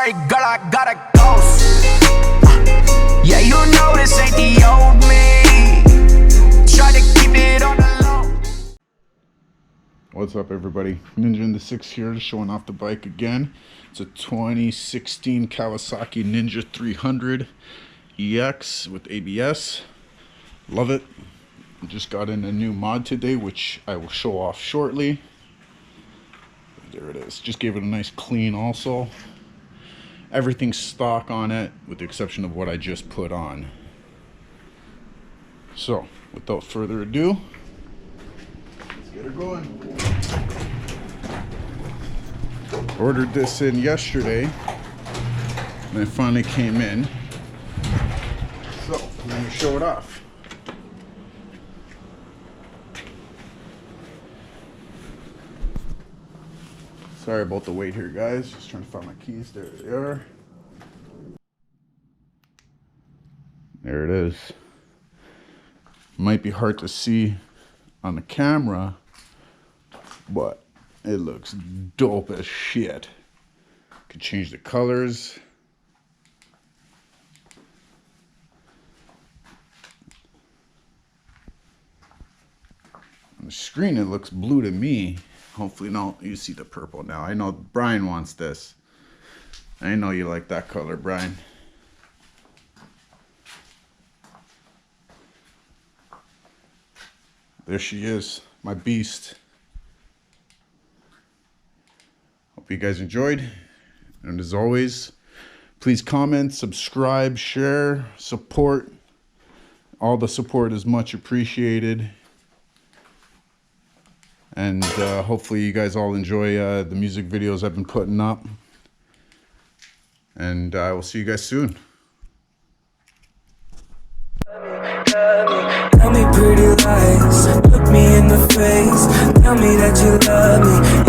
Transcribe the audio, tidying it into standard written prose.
sorry, girl, I gotta ghost. Yeah, you know this ain't the old me. Try to keep it on the low. What's up, everybody? NinjaInDaSix here, showing off the bike again. It's a 2016 Kawasaki Ninja 300 EX with ABS. Love it. Just got in a new mod today, which I will show off shortly. There it is. Just gave it a nice clean also. Everything's stock on it, with the exception of what I just put on. So, without further ado, let's get her going. Ordered this in yesterday, and it finally came in. So, let me show it off. Sorry about the wait here, guys. Just trying to find my keys. There they are. There it is. Might be hard to see on the camera, but it looks dope as shit. Could change the colors. On the screen, it looks blue to me. Hopefully, no, you see the purple now. I know Brian wants this. I know you like that color, Brian. There she is, my beast. Hope you guys enjoyed. And as always, please comment, subscribe, share, support. All the support is much appreciated. And hopefully you guys all enjoy the music videos I've been putting up. And I will see you guys soon. Tell me pretty lies, look me in the face. Tell me that you love me,